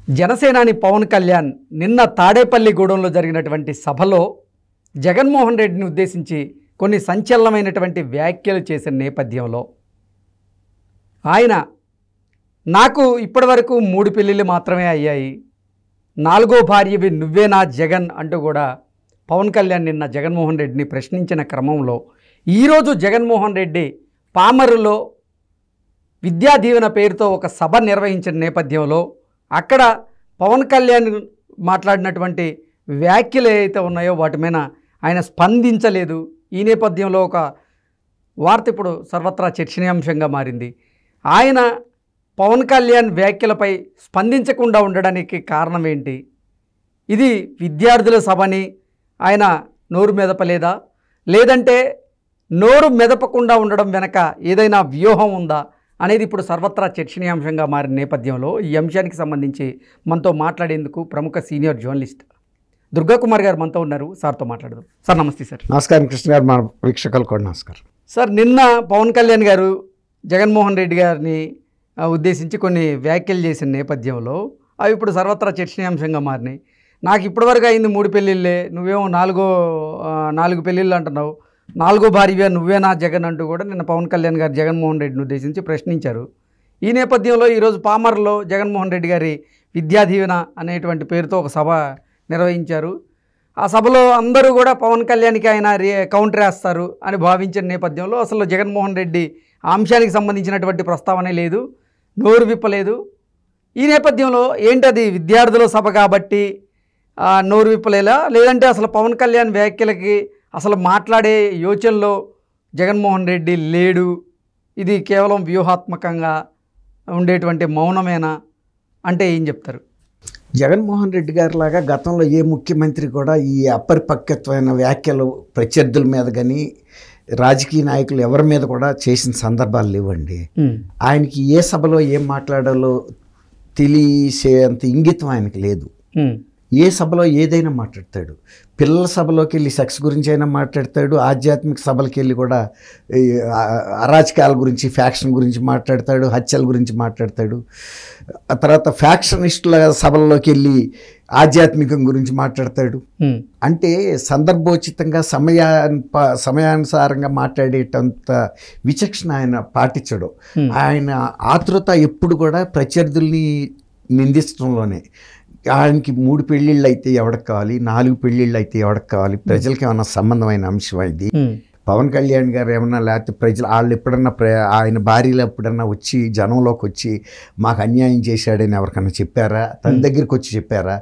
జనసేనాని పవన్ కళ్యాణ్ నిన్న తాడేపల్లిగూడెంలో జరిగినటువంటి సభలో జగన్మోహన్ రెడ్డిని ఉద్దేశించి కొన్ని సంచలనమైనటువంటి వ్యాఖ్యలు చేసిన నేపథ్యంలో ఆయన నాకు ఇప్పటివరకు 3 పెళ్ళిళ్ళు మాత్రమే అయ్యాయి, 4వ భార్యవి నువ్వేనా జగన్ అంటూ కూడా పవన్ కళ్యాణ్ నిన్న జగన్మోహన్ రెడ్డిని ప్రశ్నించిన క్రమంలో ఈరోజు జగన్మోహన్ రెడ్డి పామరులో విద్యా దీవెన పేరుతో ఒక సభ నిర్వహించిన నేపథ్యంలో అక్కడ పవన్ కళ్యాణ్ మాట్లాడినటువంటి వ్యాఖ్యలు ఏవైతే ఉన్నాయో వాటి మీద ఆయన స్పందించలేదు. ఈ నేపథ్యంలో ఒక వార్త ఇప్పుడు సర్వత్రా చర్చనీయాంశంగా మారింది. ఆయన పవన్ కళ్యాణ్ వ్యాఖ్యలపై స్పందించకుండా ఉండడానికి కారణం ఏంటి? ఇది విద్యార్థుల సభని ఆయన నోరు మెదపలేదా, లేదంటే నోరు మెదపకుండా ఉండడం వెనక ఏదైనా వ్యూహం ఉందా అనేది ఇప్పుడు సర్వత్రా చర్చనీయాంశంగా మారిన నేపథ్యంలో ఈ అంశానికి సంబంధించి మనతో మాట్లాడేందుకు ప్రముఖ సీనియర్ జర్నలిస్ట్ దుర్గా కుమార్ గారు మనతో ఉన్నారు. సార్తో మాట్లాడదాం. సార్ నమస్తే. సార్ నమస్కారం. కృష్ణ గారు, మన వీక్షకులు కూడా నమస్కారం. సార్, నిన్న పవన్ కళ్యాణ్ గారు జగన్మోహన్ రెడ్డి గారిని ఉద్దేశించి కొన్ని వ్యాఖ్యలు చేసిన నేపథ్యంలో అవి ఇప్పుడు సర్వత్రా చర్చనీయాంశంగా మారినాయి. నాకు ఇప్పటివరకు అయింది 3 పెళ్ళిళ్ళే, నువ్వేమో 4 పెళ్ళిళ్ళు అంటున్నావు, 4వ భార్య నువ్వేనా జగన్ అంటూ కూడా నిన్న పవన్ కళ్యాణ్ గారు జగన్మోహన్ రెడ్డిని ఉద్దేశించి ప్రశ్నించారు. ఈ నేపథ్యంలో ఈరోజు పామర్లో జగన్మోహన్ రెడ్డి గారి విద్యా దీవెన అనేటువంటి పేరుతో ఒక సభ నిర్వహించారు. ఆ సభలో అందరూ కూడా పవన్ కళ్యాణ్కి ఆయన కౌంటర్ వేస్తారు అని భావించిన నేపథ్యంలో అసలు జగన్మోహన్ రెడ్డి ఆ అంశానికి సంబంధించినటువంటి ప్రస్తావనే లేదు, నోరు విప్పలేదు. ఈ నేపథ్యంలో ఏంటది, విద్యార్థుల సభ కాబట్టి నోరు విప్పలేలా, లేదంటే అసలు పవన్ కళ్యాణ్ వ్యాఖ్యలకి అసలు మాట్లాడే యోచనలో జగన్మోహన్ రెడ్డి లేడు, ఇది కేవలం వ్యూహాత్మకంగా ఉండేటువంటి మౌనమేనా అంటే ఏం చెప్తారు? జగన్మోహన్ రెడ్డి గారి లాగా గతంలో ఏ ముఖ్యమంత్రి కూడా ఈ అపరిపక్వమైన వ్యాఖ్యలు ప్రత్యర్థుల మీద కానీ రాజకీయ నాయకులు ఎవరి మీద కూడా చేసిన సందర్భాలు లేవండి. ఆయనకి ఏ సభలో ఏం మాట్లాడాలో తెలిసేంత ఇంగితం ఆయనకి లేదు. ఏ సభలో ఏదైనా మాట్లాడతాడు. పిల్లల సభలోకి వెళ్ళి సెక్స్ గురించి అయినా మాట్లాడతాడు, ఆధ్యాత్మిక సభలకి వెళ్ళి కూడా అరాచకాల గురించి, ఫ్యాక్షన్ గురించి మాట్లాడతాడు, హత్యల గురించి మాట్లాడతాడు. ఆ తర్వాత ఫ్యాక్షనిస్టుల సభల్లోకి వెళ్ళి ఆధ్యాత్మికం గురించి మాట్లాడతాడు. అంటే సందర్భోచితంగా సమయానుసారంగా మాట్లాడేటంత విచక్షణ ఆయన పాటించడు. ఆయన ఆతృత ఎప్పుడు కూడా ప్రత్యర్థుల్ని నిందించడంలోనే. ఆయనకి 3 పెళ్ళిళ్ళు అయితే ఎవరికి కావాలి, 4 పెళ్ళిళ్ళు అయితే ఎవరికి కావాలి, ప్రజలకి ఏమన్నా సంబంధమైన అంశం ఇది. పవన్ కళ్యాణ్ గారు ఏమన్నా, లేకపోతే ప్రజలు వాళ్ళు ఎప్పుడన్నా ఆయన భార్యలు ఎప్పుడన్నా వచ్చి జనంలోకి వచ్చి మాకు అన్యాయం చేశాడని ఎవరికన్నా చెప్పారా? తన దగ్గరికి వచ్చి చెప్పారా?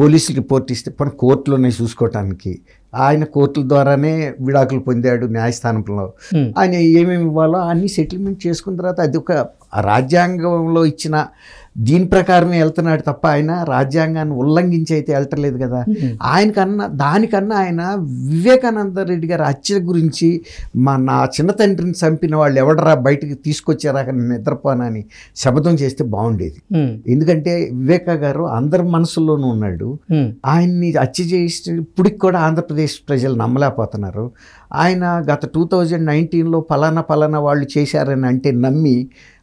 పోలీసులు రిపోర్ట్ ఇస్తే పని కోర్టులోనే చూసుకోవటానికి ఆయన కోర్టుల ద్వారానే విడాకులు పొందాడు. న్యాయస్థానంలో ఆయన ఏమేమి ఇవ్వాలో అన్నీ సెటిల్మెంట్ చేసుకున్న తర్వాత అది ఒక రాజ్యాంగంలో ఇచ్చిన దీని ప్రకారమే వెళ్తున్నాడు తప్ప ఆయన రాజ్యాంగాన్ని ఉల్లంఘించి అయితే వెళ్ళటలేదు కదా. దానికన్నా ఆయన వివేకానంద రెడ్డి గారి హత్య గురించి నా చిన్న తండ్రిని చంపిన వాళ్ళు ఎవడరా బయటకు తీసుకొచ్చారా నిద్రపోనని శపథం చేస్తే బాగుండేది. ఎందుకంటే వివేక గారు అందరి మనసుల్లోనూ ఉన్నాడు. ఆయన్ని హత్య చేసి ఇప్పటికి కూడా ఆంధ్రప్రదేశ్ ప్రజలు నమ్మలేకపోతున్నారు. ఆయన గత 2019లో ఫలానా వాళ్ళు చేశారని అంటే నమ్మి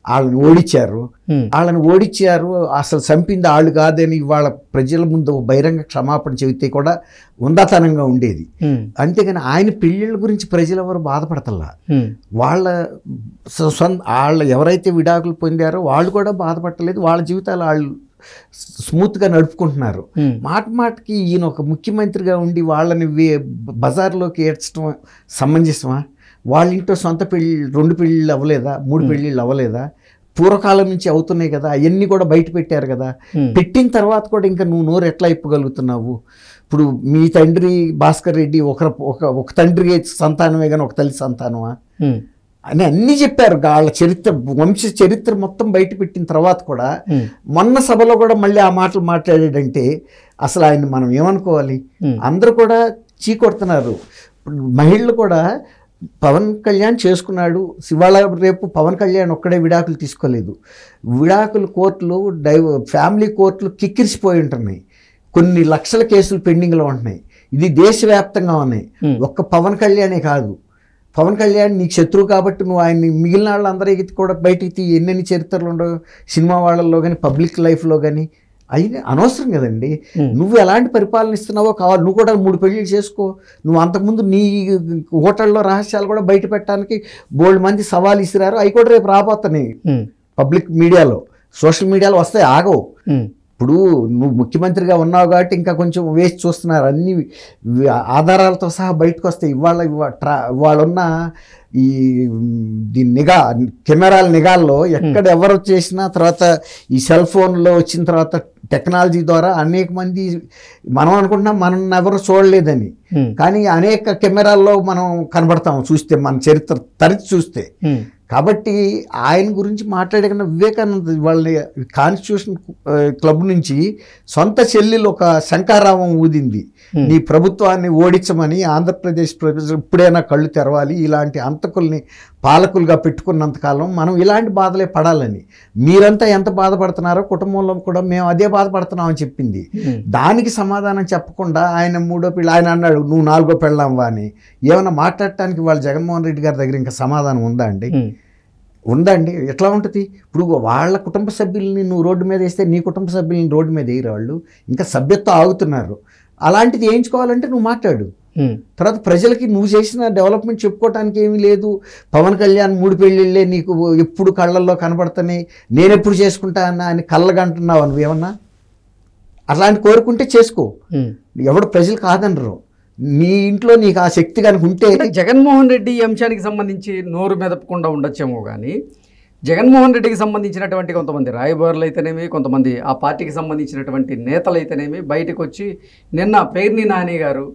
వాళ్ళని ఓడించారు. అసలు చంపింది వాళ్ళు కాదని వాళ్ళ ప్రజల ముందు బహిరంగ క్షమాపణ చెబితే కూడా ఉందాతనంగా ఉండేది. అంతేగాని ఆయన పెళ్ళిళ్ళ గురించి ప్రజలు ఎవరు బాధపడతల్లా. వాళ్ళు ఎవరైతే విడాకులు పొందారో వాళ్ళు కూడా బాధపడలేదు. వాళ్ళ జీవితాలు వాళ్ళు స్మూత్గా నడుపుకుంటున్నారు. మాటకి ఈయన ఒక ముఖ్యమంత్రిగా ఉండి వాళ్ళని బజార్లోకి ఏడ్చడం సమంజసమా? వాళ్ళ ఇంట్లో సొంత 2 పెళ్ళిళ్ళు అవ్వలేదా? 3 పెళ్ళిళ్ళు అవ్వలేదా? పూర్వకాలం నుంచి అవుతున్నాయి కదా, అవన్నీ కూడా బయట పెట్టారు కదా. పెట్టిన తర్వాత కూడా ఇంకా నువ్వు నోరు ఎట్లా ఇప్పగలుగుతున్నావు? ఇప్పుడు మీ తండ్రి భాస్కర్ రెడ్డి ఒక తండ్రి సంతానమే కానీ ఒక తల్లి సంతానమా అని అన్నీ చెప్పారు. వాళ్ళ వంశ చరిత్ర మొత్తం బయట పెట్టిన తర్వాత కూడా మొన్న సభలో కూడా మళ్ళీ ఆ మాటలు మాట్లాడాడంటే అసలు ఆయన మనం ఏమనుకోవాలి? అందరూ కూడా చీకొడుతున్నారు. మహిళలు కూడా పవన్ కళ్యాణ్ చేసుకున్నాడు, ఇవాళ రేపు పవన్ కళ్యాణ్ ఒక్కడే విడాకులు తీసుకోలేదు. విడాకులు కోర్టులు, ఫ్యామిలీ కోర్టులు కిక్కిరిసిపోయి ఉంటున్నాయి. కొన్ని లక్షల కేసులు పెండింగ్లో ఉంటున్నాయి. ఇది దేశవ్యాప్తంగా ఉన్నాయి. ఒక్క పవన్ కళ్యాణే కాదు. పవన్ కళ్యాణ్ నీకు శత్రువు కాబట్టి నువ్వు ఆయన్ని మిగిలిన వాళ్ళందరికీ కూడా బయటికి ఎన్నెన్ని చరిత్రలు ఉండవు సినిమా వాళ్ళల్లో కానీ పబ్లిక్ లైఫ్లో కానీ అయినా అనవసరం కదండి. నువ్వు ఎలాంటి పరిపాలన ఇస్తున్నావో కావాలి, నువ్వు కూడా 3 పెళ్ళిళ్ళు చేసుకో. నువ్వు అంతకుముందు నీ హోటల్లో రహస్యాలు కూడా బయట పెట్టడానికి బోల్డ్ మంది సవాల్ ఇసిరారు. అవి కూడా రేపు రాబోతున్నాయి పబ్లిక్ మీడియాలో, సోషల్ మీడియాలో వస్తాయి, ఆగవు. ఇప్పుడు నువ్వు ముఖ్యమంత్రిగా ఉన్నావు కాబట్టి ఇంకా కొంచెం వేసి చూస్తున్నారు, అన్ని ఆధారాలతో సహా బయటకు వస్తాయి. ఇవాళున్న ఈ దీని కెమెరాల నిఘాల్లో ఎక్కడ ఎవరు చేసినా, తర్వాత ఈ సెల్ ఫోన్లో వచ్చిన తర్వాత టెక్నాలజీ ద్వారా అనేక మంది, మనం అనుకుంటున్నాం మనం ఎవరు చూడలేదని, కానీ అనేక కెమెరాల్లో మనం కనబడతాం చూస్తే, మన చరిత్ర తరచి చూస్తే. కాబట్టి ఆయన గురించి మాట్లాడకుండా వివేకానంద వాళ్ళ కాన్స్టిట్యూషన్ క్లబ్ నుంచి సొంత చెల్లెలు ఒక శంకారావం ఊదింది, నీ ప్రభుత్వాన్ని ఓడించమని. ఆంధ్రప్రదేశ్ ప్రజలు ఇప్పుడైనా కళ్ళు తెరవాలి, ఇలాంటి అంతకుల్ని పాలకులుగా పెట్టుకున్నంతకాలం మనం ఇలాంటి బాధలే పడాలని. మీరంతా ఎంత బాధపడుతున్నారో కుటుంబంలో కూడా మేము అదే బాధపడుతున్నామని చెప్పింది. దానికి సమాధానం చెప్పకుండా ఆయన 3వ పెళ్ళి, ఆయన అన్నాడు నువ్వు 4వ పెళ్ళాంవా అని. ఏమైనా మాట్లాడటానికి వాళ్ళు జగన్మోహన్ రెడ్డి గారి దగ్గర ఇంకా సమాధానం ఉందా అండి? ఉందండి. ఎట్లా ఉంటుంది? ఇప్పుడు వాళ్ళ కుటుంబ సభ్యుల్ని నువ్వు రోడ్డు మీద వేస్తే నీ కుటుంబ సభ్యుల్ని రోడ్డు మీద వేయరు వాళ్ళు, ఇంకా సభ్యత్వం ఆగుతున్నారు. అలాంటిది వేయించుకోవాలంటే నువ్వు మాట్లాడు. తర్వాత ప్రజలకి నువ్వు చేసిన డెవలప్మెంట్ చెప్పుకోవటానికి ఏమీ లేదు. పవన్ కళ్యాణ్ 3 పెళ్ళిళ్ళే నీకు ఎప్పుడు కళ్ళల్లో కనబడుతున్నాయి, నేను ఎప్పుడు చేసుకుంటా అని కళ్ళగంటున్నావు నువ్వేమన్నా? అట్లాంటి కోరుకుంటే చేసుకో, ఎవడు ప్రజలు కాదనరు. నీ ఇంట్లో నీకు ఆ శక్తి కనుక ఉంటే. జగన్మోహన్ రెడ్డి ఈ అంశానికి సంబంధించి నోరు మెదపకుండా ఉండొచ్చేమో కానీ, జగన్మోహన్ రెడ్డికి సంబంధించినటువంటి కొంతమంది రాయబారులు అయితేనేమి, కొంతమంది ఆ పార్టీకి సంబంధించినటువంటి నేతలు అయితేనేమి బయటకు వచ్చి నిన్న పేర్ని నాని గారు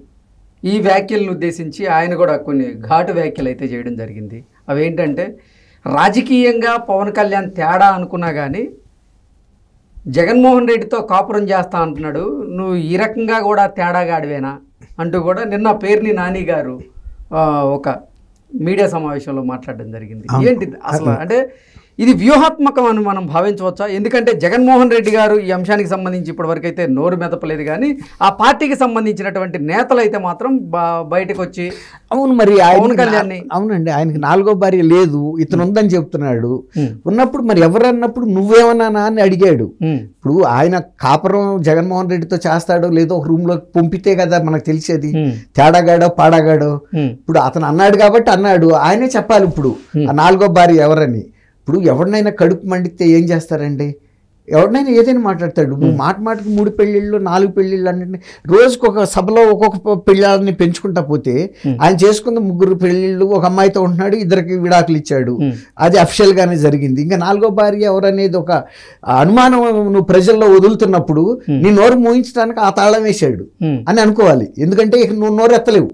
ఈ వ్యాఖ్యలను ఉద్దేశించి ఆయన కూడా కొన్ని ఘాటు వ్యాఖ్యలు అయితే చేయడం జరిగింది. అవేంటంటే, రాజకీయంగా పవన్ కళ్యాణ్ తేడా అనుకున్నా కానీ జగన్మోహన్ రెడ్డితో కాపురం చేస్తా అంటున్నాడు, నువ్వు ఈ రకంగా కూడా తేడాగాడివేనా అంటూ కూడా నిన్న పేర్ని నాని గారు ఒక మీడియా సమావేశంలో మాట్లాడడం జరిగింది. ఏంటి అసలు అంటే ఇది వ్యూహాత్మకం అని మనం భావించవచ్చా? ఎందుకంటే జగన్మోహన్ రెడ్డి గారు ఈ అంశానికి సంబంధించి ఇప్పటివరకు అయితే నోరు మెదపలేదు, కానీ ఆ పార్టీకి సంబంధించినటువంటి నేతలు అయితే మాత్రం బయటకు వచ్చి అవును మరి పవన్ కళ్యాణ్ అవునండి ఆయనకి 4వ భార్య లేదు, ఇతను ఉందని చెప్తున్నాడు. ఉన్నప్పుడు మరి ఎవరన్నప్పుడు నువ్వేమన్నా అని అడిగాడు. ఇప్పుడు ఆయన కాపురం జగన్మోహన్ రెడ్డితో చేస్తాడో లేదో ఒక రూమ్ లో పంపితే కదా మనకు తెలిసేది, తేడాగాడో పాడాగాడో. ఇప్పుడు అతను అన్నాడు కాబట్టి అన్నాడు, ఆయనే చెప్పాలి ఇప్పుడు ఆ 4వ భార్య ఎవరని. ఇప్పుడు ఎవరినైనా కడుపు మండితే ఏం చేస్తారండి? ఎవరినైనా ఏదైనా మాట్లాడతాడు. నువ్వు మాటకి 3 పెళ్ళిళ్ళు 4 పెళ్ళిళ్ళు అంటే రోజుకు ఒక సభలో ఒక్కొక్క పెళ్ళాలని పెంచుకుంటా పోతే ఆయన చేసుకున్న 3 పెళ్ళిళ్ళు, ఒక అమ్మాయితో ఉంటున్నాడు, 2కి విడాకులు ఇచ్చాడు. అది అఫిషియల్ గానే జరిగింది. ఇంకా 4వ భార్య ఎవరనేది ఒక అనుమానం నువ్వు ప్రజల్లో వదులుతున్నప్పుడు నీ నోరు మూయించడానికి ఆ తాళం వేశాడు అని అనుకోవాలి. ఎందుకంటే ఇక నువ్వు నోరు ఎత్తలేవు,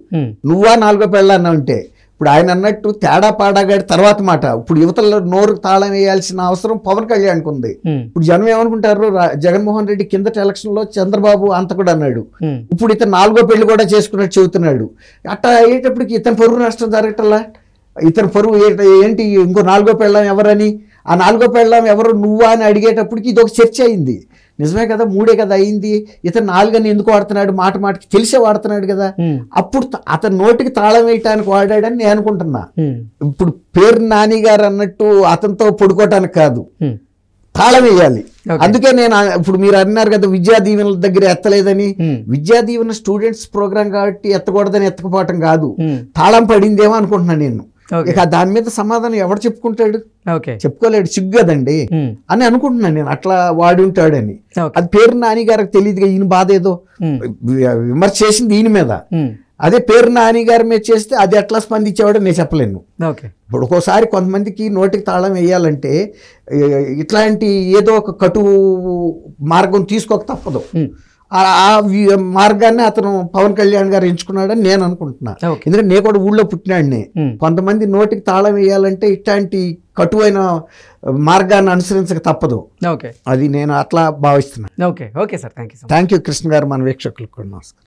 నువ్వా 4వ పెళ్ళాన్న ఉంటే. ఇప్పుడు ఆయన అన్నట్టు తేడా పాడాగాడి తర్వాత మాట. ఇప్పుడు యువతలో నోరు తాళం వేయాల్సిన అవసరం పవన్ కళ్యాణ్కి ఉంది. ఇప్పుడు జనం ఏమనుకుంటారు, జగన్మోహన్ రెడ్డి కిందటి ఎలక్షన్ లో చంద్రబాబు అంత కూడా అన్నాడు, ఇప్పుడు ఇతను 4వ పెళ్లి కూడా చేసుకున్నట్టు చెబుతున్నాడు. అట్లా అయ్యేటప్పటికి ఇతని పరువు నష్టం జరగటల్లా. ఇతని పరువు ఏంటి, ఇంకో 4వ పెళ్ళాం ఎవరని, ఆ 4వ పెళ్ళాం ఎవరు నువ్వా అని అడిగేటప్పటికి ఇది ఒక చర్చ అయింది. నిజమే కదా, 3 కదా అయింది, ఇతను 4 అని ఎందుకు వాడుతున్నాడు, మాటకి తెలిసే వాడుతున్నాడు కదా. అప్పుడు అతను నోటికి తాళం వేయటానికి వాడాడని నేను అనుకుంటున్నా. ఇప్పుడు పేరు నాని గారు అన్నట్టు అతనితో పడుకోవటానికి కాదు, తాళం వేయాలి. అందుకే నేను ఇప్పుడు మీరు అన్నారు కదా విద్యా దీవెనల దగ్గర ఎత్తలేదని. విద్యా దీవెన స్టూడెంట్స్ ప్రోగ్రామ్ కాబట్టి ఎత్తకూడదని ఎత్తకపోవటం కాదు, తాళం పడిందేమో అనుకుంటున్నా నేను. ఇక దాని మీద సమాధానం ఎవరు చెప్పుకుంటాడు? చెప్పుకోలేడు, సిగ్గదండి అని అనుకుంటున్నాను నేను. అట్లా వాడి ఉంటాడని అది పేరు నాని గారికి తెలియదుగా. ఈయన బాధ ఏదో విమర్శ చేసింది ఈయన మీద, అదే పేరు నాని గారి మీద చేస్తే అది ఎట్లా స్పందించేవాడో నేను చెప్పలేను. ఇప్పుడు ఒక్కోసారి కొంతమందికి నోటికి తాళం వేయాలంటే ఇట్లాంటి ఏదో ఒక కటు మార్గం తీసుకోక తప్పదు. ఆ మార్గాన్ని అతను పవన్ కళ్యాణ్ గారు ఎంచుకున్నాడని నేను అనుకుంటున్నా. ఎందుకంటే నేను కూడా ఊళ్ళో పుట్టినాడిని. కొంతమంది నోటికి తాళం వేయాలంటే ఇట్లాంటి కటువైన మార్గాన్ని అనుసరించక తప్పదు. అది నేను అట్లా భావిస్తున్నాను. Okay sir, thank you Krishna గారు, మన వీక్షకులకు కూడా నమస్కారం.